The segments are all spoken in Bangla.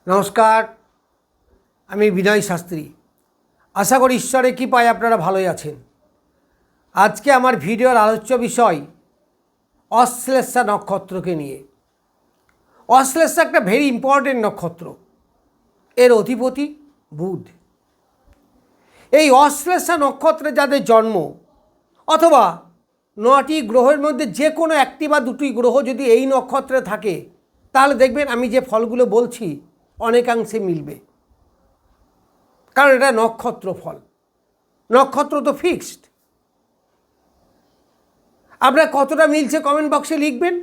নমস্কার, আমি বিনয় শাস্ত্রী। আশা করি ঈশ্বরের কৃপায় আপনারা ভালোই আছেন। আজকে আমার ভিডিওর আলোচ্য বিষয় অশ্লেষা নক্ষত্রকে নিয়ে। অশ্লেষা একটা ভেরি ইম্পর্টেন্ট নক্ষত্র, এর অধিপতি বুধ। এই অশ্লেষা নক্ষত্রে যাদের জন্ম অথবা 9টি গ্রহের মধ্যে যে কোনো একটি বা দুটি গ্রহ যদি এই নক্ষত্রে থাকে, তাহলে দেখবেন আমি যে ফলগুলো বলছি অনেকাংশে মিলবে, কারণ এটা নক্ষত্র ফল। নক্ষত্র তো ফিক্সড। আপনার কতটা মিলছে কমেন্ট বক্সে লিখবেন।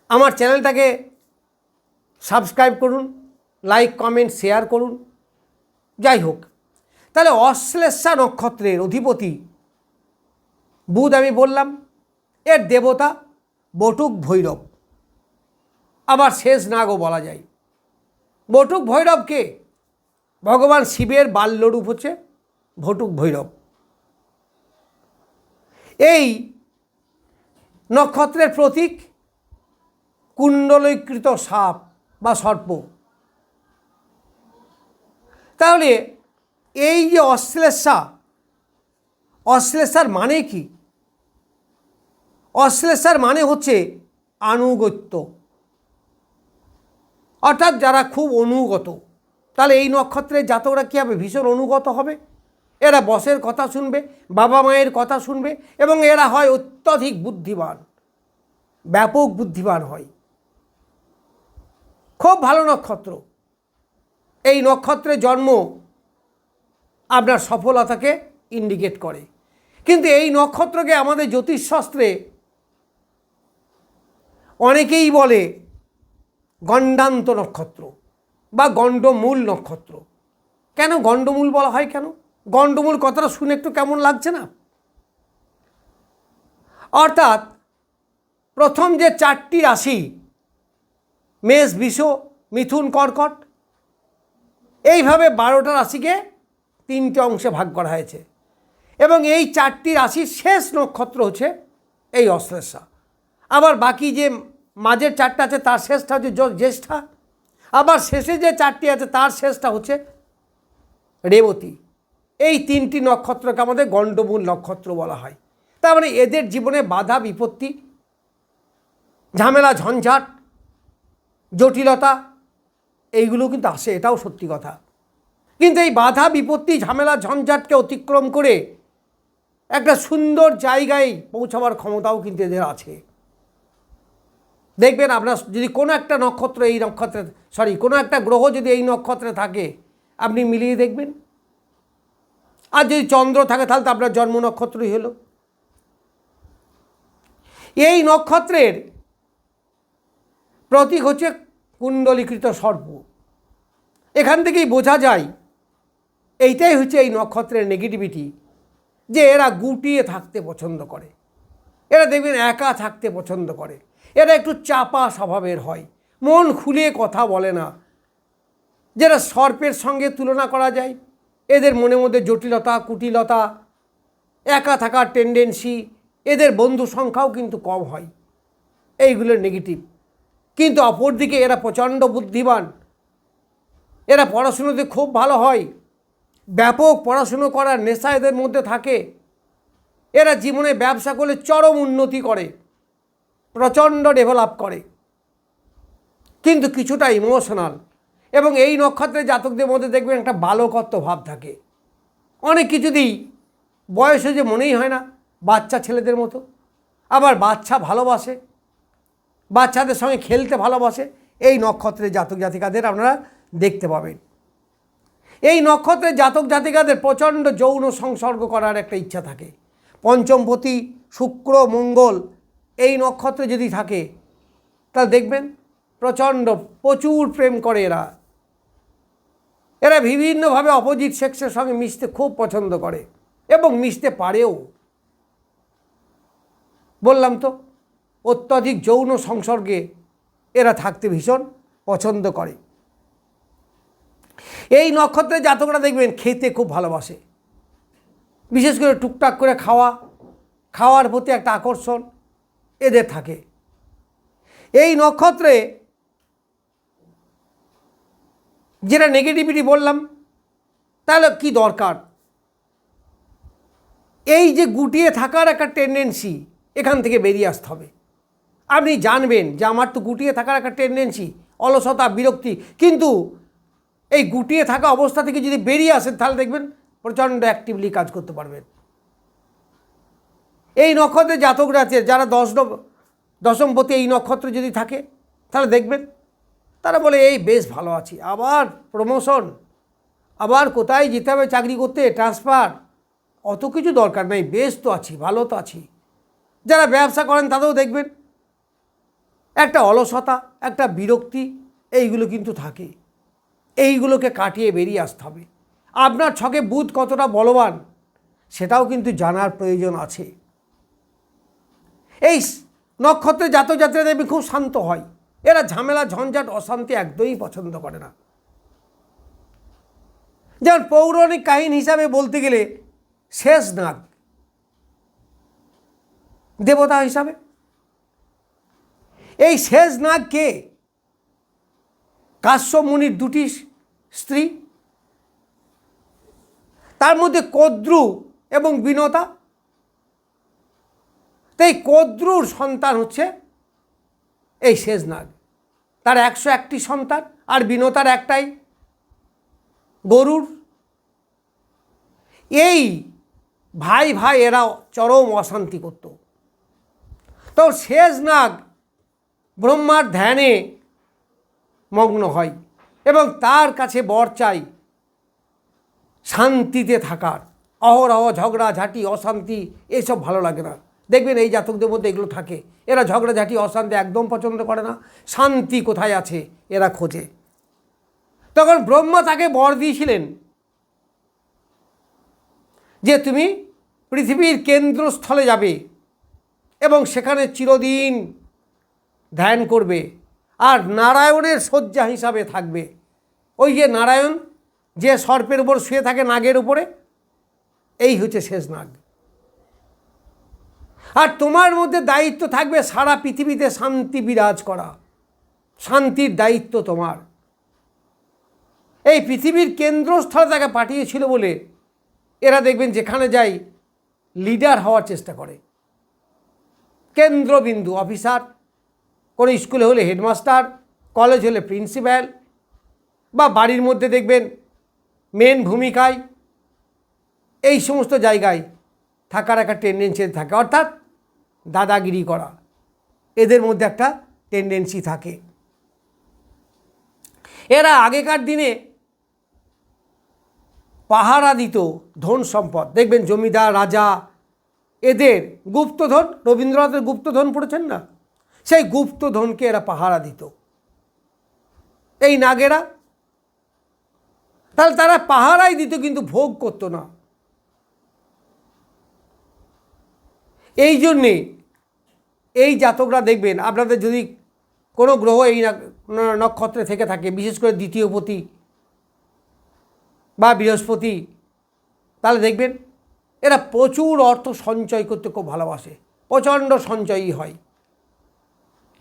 আমার চ্যানেলটাকে সাবস্ক্রাইব করুন, লাইক কমেন্ট শেয়ার করুন। যাই হোক, তাহলে অশ্লেষা নক্ষত্রের অধিপতি বুধ আমি বললাম, এর দেবতা বটুক ভৈরব, আবার শেষ নাগও বলা যায়। বটুক ভৈরবকে ভগবান শিবের বাল্যরূপ হচ্ছে বটুক ভৈরব। এই নক্ষত্রের প্রতীক কুণ্ডলীকৃত সাপ বা সর্প। তাহলে এই যে অশ্লেষার মানে কি? অশ্লেষার মানে হচ্ছে আনুগত্য, অর্থাৎ যারা খুব অনুগত। তাহলে এই নক্ষত্রের জাতকরা কী হবে? ভীষণ অনুগত হবে। এরা বসের কথা শুনবে, বাবা মায়ের কথা শুনবে, এবং এরা হয় অত্যধিক বুদ্ধিমান, ব্যাপক বুদ্ধিমান হয়। খুব ভালো নক্ষত্র। এই নক্ষত্রে জন্ম আপনার সফলতাকে ইন্ডিকেট করে। কিন্তু এই নক্ষত্রকে আমাদের জ্যোতিষশাস্ত্রে অনেকেই বলে গণ্ডান্ত নক্ষত্র বা গণ্ডমূল নক্ষত্র। কেন গণ্ডমূল বলা হয়? কেন গণ্ডমূল কথাটা শুনে একটু কেমন লাগছে না? অর্থাৎ প্রথম যে 4টি রাশি মেষ, বৃষ, মিথুন, কর্কট, এইভাবে 12টা রাশিকে 3টে অংশে ভাগ করা হয়েছে, এবং এই 4টি রাশির শেষ নক্ষত্র হচ্ছে এই অশ্লেষা। আবার বাকি যে মাঝের 4টা আছে তার শেষটা হচ্ছে জ্যেষ্ঠা, আবার শেষে যে 4টি আছে তার শেষটা হচ্ছে রেবতী। এই 3টি নক্ষত্রকে আমাদের গণ্ডমূল নক্ষত্র বলা হয়। তার মানে এদের জীবনে বাধা বিপত্তি, ঝামেলা, ঝঞ্ঝাট, জটিলতা এইগুলো কিন্তু আসে, এটাও সত্যি কথা। কিন্তু এই বাধা বিপত্তি, ঝামেলা, ঝঞ্ঝাটকে অতিক্রম করে একটা সুন্দর জায়গায় পৌঁছাবার ক্ষমতাও কিন্তু এদের আছে। দেখবেন আপনার যদি কোনো একটা নক্ষত্র এই নক্ষত্রে কোনো একটা গ্রহ যদি এই নক্ষত্রে থাকে, আপনি মিলিয়ে দেখবেন। আর যদি চন্দ্র থাকে তাহলে তো আপনার জন্ম নক্ষত্রই হলো। এই নক্ষত্রের প্রতীক হচ্ছে কুণ্ডলীকৃত সর্প। এখান থেকেই বোঝা যায় এইটাই হচ্ছে এই নক্ষত্রের নেগেটিভিটি, যে এরা গুটিয়ে থাকতে পছন্দ করে। এরা দেখবেন একা থাকতে পছন্দ করে। এরা একটু চাপা স্বভাবের হয়, মন খুলে কথা বলে না। যেটা সর্পের সঙ্গে তুলনা করা যায়। এদের মনের মধ্যে জটিলতা, কুটিলতা, একা থাকার টেন্ডেন্সি, এদের বন্ধু সংখ্যাও কিন্তু কম হয়। এইগুলোর নেগেটিভ। কিন্তু অপরদিকে এরা প্রচণ্ড বুদ্ধিমান। এরা পড়াশুনোতে খুব ভালো হয়, ব্যাপক পড়াশুনো করার নেশা এদের মধ্যে থাকে। এরা জীবনে ব্যবসা করলে চরম উন্নতি করে, প্রচণ্ড ডেভেলপ করে, কিন্তু কিছুটা ইমোশনাল। এবং এই নক্ষত্রের জাতকদের মধ্যে দেখবেন একটা বালকত্ব ভাব থাকে। অনেক কিছুতেই বয়স যে মনেই হয় না, বাচ্চা ছেলেদের মতো। আবার বাচ্চা ভালোবাসে, বাচ্চাদের সঙ্গে খেলতে ভালোবাসে। এই নক্ষত্রের জাতক জাতিকাদের আপনারা দেখতে পাবেন। এই নক্ষত্রের জাতক জাতিকাদের প্রচণ্ড যৌন সংসর্গ করার একটা ইচ্ছা থাকে। পঞ্চমপতি শুক্র, মঙ্গল এই নক্ষত্রে যদি থাকে, তাহলে দেখবেন প্রচুর প্রেম করে এরা। এরা বিভিন্নভাবে অপোজিট সেক্সের সঙ্গে মিশতে খুব পছন্দ করে এবং মিশতে পারেও। বললাম তো, অত্যধিক যৌন সংসর্গে এরা থাকতে ভীষণ পছন্দ করে। এই নক্ষত্রের জাতকরা দেখবেন খেতে খুব ভালোবাসে, বিশেষ করে টুকটাক করে খাওয়ার প্রতি একটা আকর্ষণ এদের থাকে। এই নক্ষত্রে যেটা নেগেটিভিটি বললাম, তাহলে কি দরকার? এই যে গুটিয়ে থাকার একটা টেন্ডেন্সি, এখান থেকে বেরিয়ে আসতে হবে। আপনি জানবেন যে আমার তো গুটিয়ে থাকার একটা টেন্ডেন্সি, অলসতা, বিরক্তি, কিন্তু এই গুটিয়ে থাকা অবস্থা থেকে যদি বেরিয়ে আসেন তাহলে দেখবেন প্রচণ্ড অ্যাক্টিভলি কাজ করতে পারবেন। এই নক্ষত্রে জাতকরা আছে যারা দশমপতি এই নক্ষত্র যদি থাকে, তাহলে দেখবেন তারা বলে এই বেশ ভালো আছি, আবার প্রমোশন, আবার কোথায় যেতে হবে চাকরি করতে, ট্রান্সফার, অত কিছু দরকার নেই, বেশ তো আছি, ভালো তো আছি। যারা ব্যবসা করেন তাদেরও দেখবেন একটা অলসতা, একটা বিরক্তি, এইগুলো কিন্তু থাকে। এইগুলোকে কাটিয়ে বেরিয়ে আসতে হবে। আপনার ছকে বুধ কতটা বলবান সেটাও কিন্তু জানার প্রয়োজন আছে। এই নক্ষত্রে জাতকরা দেখবেন খুব শান্ত হয়, এরা ঝামেলা, ঝঞ্ঝাট, অশান্তি একদমই পছন্দ করে না। যেমন পৌরাণিক কাহিনী হিসাবে বলতে গেলে শেষনাগ দেবতা হিসাবে, এই শেষনাগ কে? কাশ্যপ মুনির দুটি স্ত্রী, তার মধ্যে কদ্রু এবং বিনতা। তাই কদ্রুর সন্তান হচ্ছে এই শেষনাগ, তার 101টি সন্তান, আর বিনতার একটাই, গরুর। এই ভাই ভাই এরা চরম অশান্তি করত। তো শেষনাগ ব্রহ্মার ধ্যানে মগ্ন হয় এবং তার কাছে বর চাই শান্তিতে থাকার। অহরহ ঝগড়াঝাঁটি, অশান্তি এসব ভালো লাগে না। দেখবেন এই জাতকদের মধ্যে এগুলো থাকে, এরা ঝগড়াঝাঁটি, অশান্তি একদম পছন্দ করে না। শান্তি কোথায় আছে এরা খোঁজে। তখন ব্রহ্মা তাকে বর দিয়েছিলেন যে তুমি পৃথিবীর কেন্দ্রস্থলে যাবে এবং সেখানে চিরদিন ধ্যান করবে, আর নারায়ণের শয্যা হিসাবে থাকবে। ওই যে নারায়ণ যে সর্পের উপর শুয়ে থাকে, নাগের উপরে, এই হচ্ছে শেষনাগ। আর তোমার মধ্যে দায়িত্ব থাকবে সারা পৃথিবীতে শান্তি বিরাজ করা, শান্তির দায়িত্ব তোমার। এই পৃথিবীর কেন্দ্রস্থলে তাকে পাঠিয়েছিল বলে এরা দেখবেন যেখানে যাই লিডার হওয়ার চেষ্টা করে, কেন্দ্রবিন্দু অফিসার, কোনো স্কুলে হলে হেডমাস্টার, কলেজ হলে প্রিন্সিপাল, বা বাড়ির মধ্যে দেখবেন মেন ভূমিকায়, এই সমস্ত জায়গায় থাকার একটা টেন্ডেন্সি থাকে, অর্থাৎ দাদাগিরি করা, এদের মধ্যে একটা টেন্ডেন্সি থাকে। এরা আগেকার দিনে পাহারা দিত ধন সম্পদ, দেখবেন জমিদার, রাজা, এদের গুপ্তধন, রবীন্দ্রনাথের গুপ্তধন পড়েছেন না, সেই গুপ্তধনকে এরা পাহারা দিত এই নাগেরা। তাহলে তারা পাহারাই দিত কিন্তু ভোগ করতো না। এই জন্যে এই জাতকরা দেখবেন আপনাদের যদি কোনো গ্রহ এই নক্ষত্রে থেকে থাকে, বিশেষ করে দ্বিতীয় পতি বা বৃহস্পতি, তাহলে দেখবেন এরা প্রচুর অর্থ সঞ্চয় করতে খুব ভালোবাসে, প্রচণ্ড সঞ্চয়ী হয়।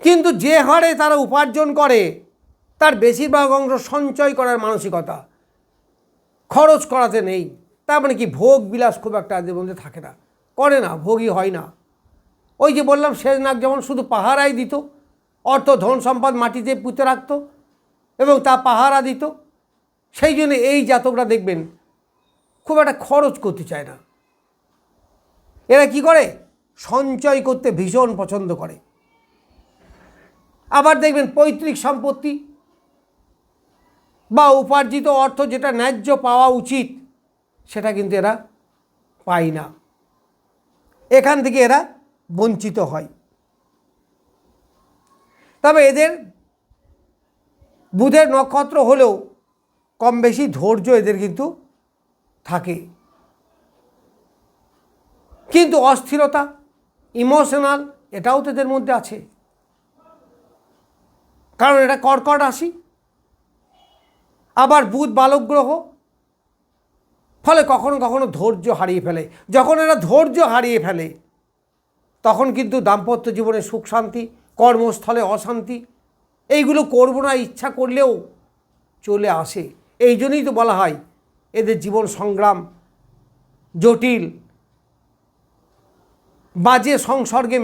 কিন্তু যে হারে তারা উপার্জন করে তার বেশিরভাগ অংশ সঞ্চয় করার মানসিকতা, খরচ করাতে নেই। তার মানে কি ভোগ বিলাস খুব একটা এদের মধ্যে থাকে না, করে না, ভোগই হয় না। ওই যে বললাম শেষনাগ যেমন শুধু পাহারাই দিত, অর্থ ধন সম্পদ মাটিতে পুঁতে রাখত এবং তা পাহারা দিত, সেই জন্য এই জাতকরা দেখবেন খুব একটা খরচ করতে চায় না। এরা কি করে? সঞ্চয় করতে ভীষণ পছন্দ করে। আবার দেখবেন পৈতৃক সম্পত্তি বা উপার্জিত অর্থ যেটা ন্যায্য পাওয়া উচিত সেটা কিন্তু এরা পায় না, এখান থেকে এরা বঞ্চিত হয়। তবে এদের বুধের নক্ষত্র হলেও কম বেশি ধৈর্য এদের কিন্তু থাকে, কিন্তু অস্থিরতা, ইমোশনাল, এটাও তো এদের মধ্যে আছে, কারণ এটা কর্কট রাশি, আবার বুধ বালক গ্রহ, ফলে কখনো কখনো ধৈর্য হারিয়ে ফেলে। যখন এরা ধৈর্য হারিয়ে ফেলে তখন কিন্তু দাম্পত্য জীবনে সুখ শান্তি, কর্মস্থলে অশান্তি, এইগুলো করবো না ইচ্ছা করলেও চলে আসে। এই জন্যই তো বলা হয় এদের জীবন সংগ্রাম জটিল, বাজে সংসর্গে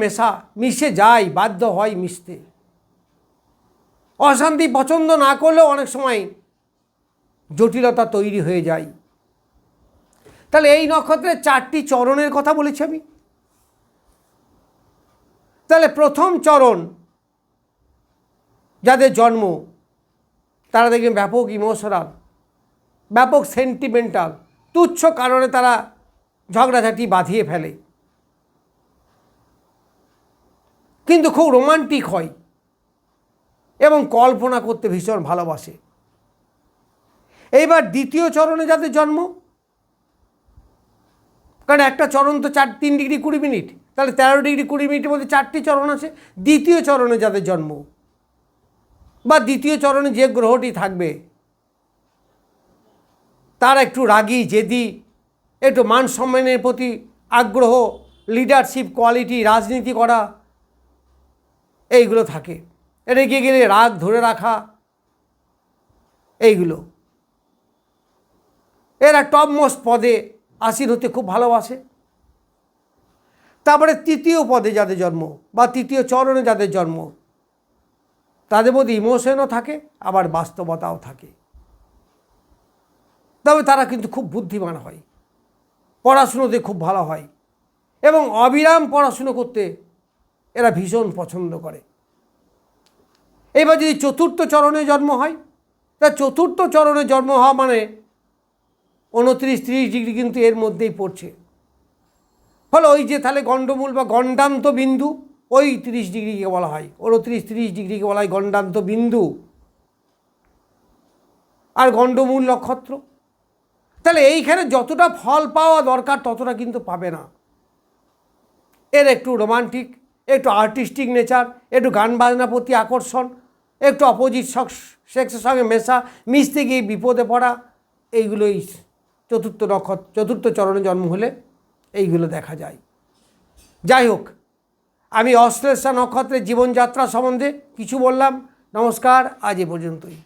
মিশে যায়, বাধ্য হয় মিশতে। অশান্তি পছন্দ না করলেও অনেক সময় জটিলতা তৈরি হয়ে যায়। তাহলে এই নক্ষত্রের 4টি চরণের কথা বলেছি আমি। তাহলে প্রথম চরণ যাদের জন্ম তারা দেখবেন ব্যাপক ইমোশনাল, ব্যাপক সেন্টিমেন্টাল, তুচ্ছ কারণে তারা ঝগড়াঝাটি বাঁধিয়ে ফেলে, কিন্তু খুব রোমান্টিক হয় এবং কল্পনা করতে ভীষণ ভালোবাসে। এইবার দ্বিতীয় চরণে যাদের জন্ম, কারণ একটা চরণ তো 3 ডিগ্রি 20 মিনিট, তাহলে 13 ডিগ্রি 20 মিনিটের মধ্যে 4টি চরণ আছে। দ্বিতীয় চরণে যাদের জন্ম বা দ্বিতীয় চরণে যে গ্রহটি থাকবে তারা একটু রাগী, জেদি, একটু মান সম্মানের প্রতি আগ্রহ, লিডারশিপ কোয়ালিটি, রাজনীতি করা, এইগুলো থাকে। রেগে গেলে রাগ ধরে রাখা, এইগুলো। এরা টপ মোস্ট পদে আসীন হতে খুব ভালোবাসে। তারপরে তৃতীয় পদে যাদের জন্ম বা তৃতীয় চরণে যাদের জন্ম, তাদের মধ্যে ইমোশনও থাকে, আবার বাস্তবতাও থাকে। তবে তারা কিন্তু খুব বুদ্ধিমান হয়, পড়াশুনোতে খুব ভালো হয় এবং অবিরাম পড়াশুনো করতে এরা ভীষণ পছন্দ করে। এবার যদি চতুর্থ চরণে জন্ম হয়, তা চতুর্থ চরণে জন্ম হওয়া মানে 29-30 ডিগ্রি কিন্তু এর মধ্যেই পড়ছে। ফলে ওই যে তাহলে গণ্ডমূল বা গণ্ডান্ত বিন্দু, ওই 30 ডিগ্রিকে বলা হয়, 29-30 ডিগ্রিকে বলা হয় গণ্ডান্ত বিন্দু আর গণ্ডমূল নক্ষত্র। তাহলে এইখানে যতটা ফল পাওয়া দরকার ততটা কিন্তু পাবে না। এর একটু রোমান্টিক, একটু আর্টিস্টিক নেচার, একটু গান বাজনার প্রতি আকর্ষণ, একটু অপোজিট সেক্সের সঙ্গে মিশতে গিয়ে বিপদে পড়া, এইগুলোই চতুর্থ চরণে জন্ম হলে এইগুলো দেখা যায়। যাই হোক, আমি অশ্লেষা নক্ষত্রের জীবনযাত্রা সম্বন্ধে কিছু বললাম। নমস্কার, আজ এ পর্যন্তই।